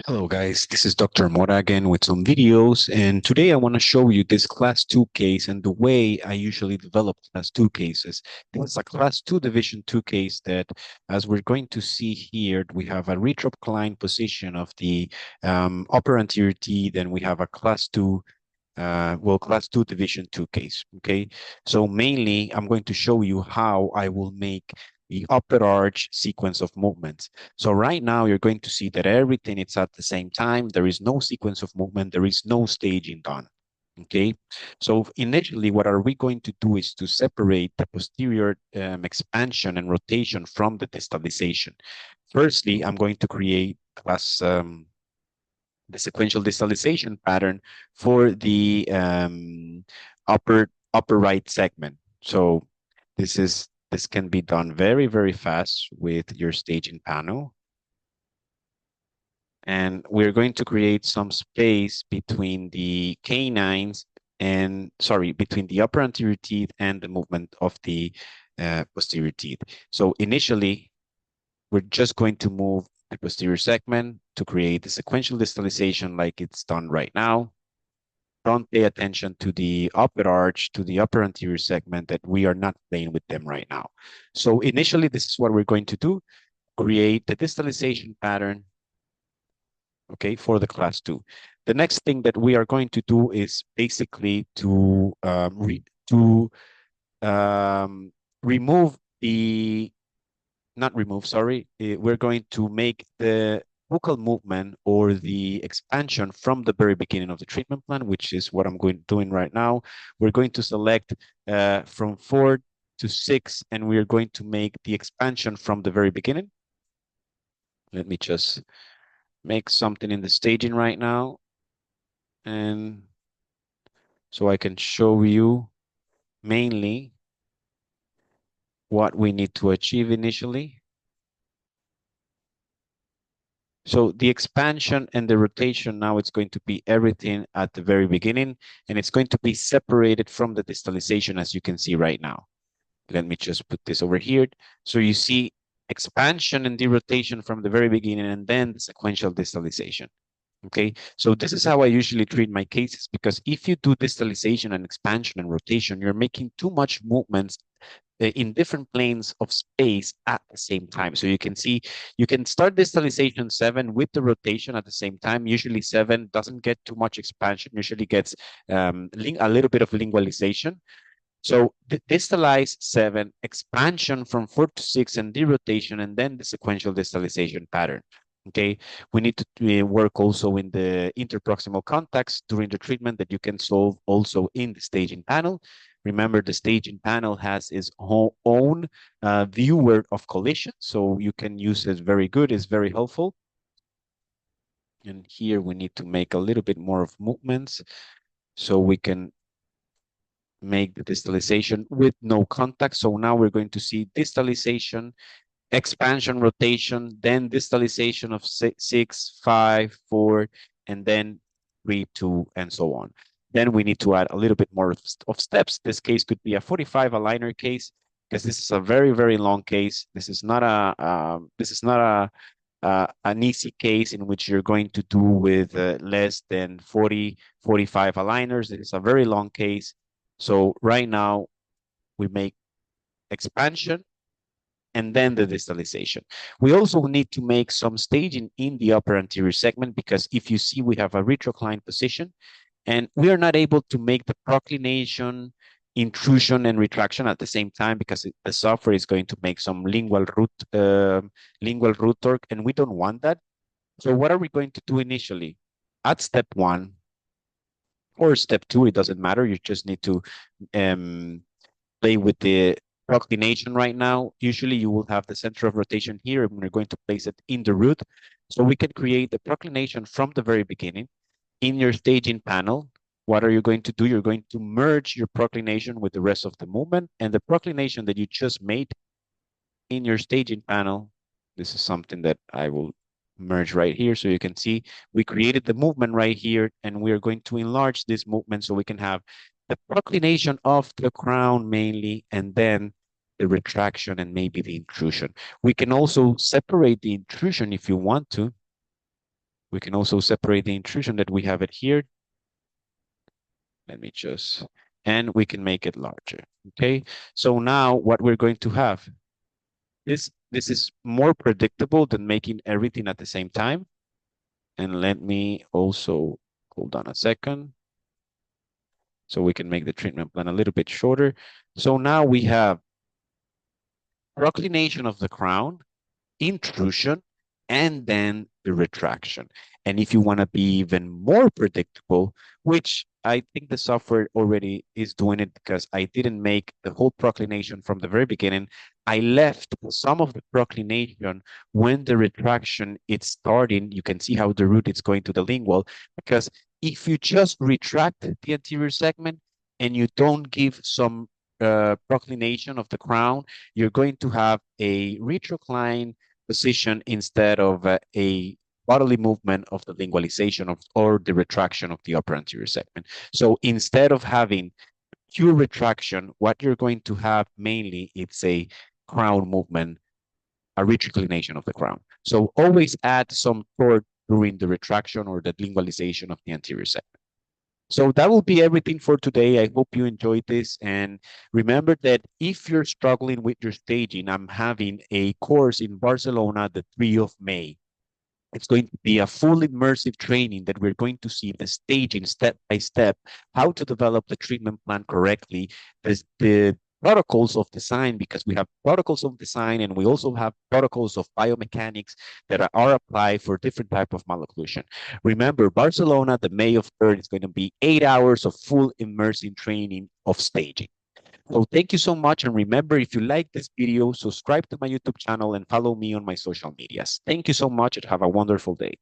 Hello guys, this is Dr. Mora again with some videos, and today I want to show you this Class 2 case and the way I usually develop Class 2 cases. This is a Class 2 Division 2 case that, as we're going to see here, we have a retrocline position of the upper anterior teeth, and we have a Class 2 Class 2 Division 2 case, okay? So mainly, I'm going to show you how I will make the upper arch sequence of movements. So right now, you're going to see that everything is at the same time. There is no sequence of movement. There is no staging done, okay? So initially, what are we going to do is to separate the posterior expansion and rotation from the distalization. Firstly, I'm going to create the sequential distalization pattern for the upper right segment. So this can be done very fast with your staging panel. And we're going to create some space between the canines and, sorry, between the upper anterior teeth and the movement of the posterior teeth. So initially, we're just going to move the posterior segment to create the sequential distalization like it's done right now. Don't pay attention to the upper arch, to the upper anterior segment, that we are not playing with them right now. So initially, this is what we're going to do, create the distalization pattern, okay, for the Class 2. The next thing that we are going to do is basically to remove the not remove, sorry, we're going to make the focal movement or the expansion from the very beginning of the treatment plan, which is what I'm doing right now. We're going to select from 4 to 6, and we're going to make the expansion from the very beginning. Let me just make something in the staging right now, and so I can show you mainly what we need to achieve initially. So the expansion and the rotation, now it's going to be everything at the very beginning, and it's going to be separated from the distalization, as you can see right now. Let me just put this over here. So you see expansion and derotation from the very beginning, and then the sequential distalization. Okay, so this is how I usually treat my cases, because if you do distalization and expansion and rotation, you're making too much movements in different planes of space at the same time. So you can see, you can start distalization 7 with the rotation at the same time. Usually 7 doesn't get too much expansion, usually gets a little bit of lingualization. So the distalize 7, expansion from 4 to 6, and derotation, and then the sequential distalization pattern. Okay, we need to work also in the interproximal contacts during the treatment that you can solve also in the staging panel. Remember, the staging panel has its own viewer of collision, so you can use it very good, it's very helpful. And here we need to make a little bit more of movements so we can make the distalization with no contact. So now we're going to see distalization, expansion, rotation, then distalization of 6, 5, 4, and then 3, 2, and so on. Then we need to add a little bit more of steps. This case could be a 45 aligner case, because this is a very long case. This is not an easy case in which you're going to do with less than 40, 45 aligners. It is a very long case. So right now we make expansion and then the distalization. We also need to make some staging in the upper anterior segment, because if you see, we have a retrocline position, and we are not able to make the proclination, intrusion, and retraction at the same time, because the software is going to make some lingual root torque, and we don't want that. So what are we going to do initially? At step 1 or step 2, it doesn't matter. You just need to play with the proclination right now. Usually you will have the center of rotation here, and we're going to place it in the root. So we can create the proclination from the very beginning. In your staging panel, what are you going to do? You're going to merge your proclination with the rest of the movement, and the proclination that you just made in your staging panel, this is something that I will merge right here, so you can see we created the movement right here, and we are going to enlarge this movement so we can have the proclination of the crown mainly, and then the retraction and maybe the intrusion. We can also separate the intrusion if you want to. We can also separate the intrusion that we have it here. Let me just, and we can make it larger. Okay. So now what we're going to have, this is more predictable than making everything at the same time. And let me also, hold on a second, so we can make the treatment plan a little bit shorter. So now we have proclination of the crown, intrusion, and then the retraction. And if you want to be even more predictable, which I think the software already is doing it because I didn't make the whole proclination from the very beginning. I left some of the proclination when the retraction is starting. You can see how the root is going to the lingual, because if you just retract the anterior segment and you don't give some proclination of the crown, you're going to have a retrocline position instead of a bodily movement of the lingualization of or the retraction of the upper anterior segment. So instead of having pure retraction, what you're going to have mainly it's a crown movement, a retroclination of the crown. So always add some torque during the retraction or the lingualization of the anterior segment. So that will be everything for today. I hope you enjoyed this. And remember that if you're struggling with your staging, I'm having a course in Barcelona the 3rd of May. It's going to be a full immersive training that we're going to see the staging step by step, how to develop the treatment plan correctly, the protocols of design, because we have protocols of design and we also have protocols of biomechanics that are applied for different type of malocclusion. Remember, Barcelona, the May of 3rd is going to be 8 hours of full immersive training of staging. So thank you so much. And remember, if you like this video, subscribe to my YouTube channel and follow me on my social medias. Thank you so much and have a wonderful day.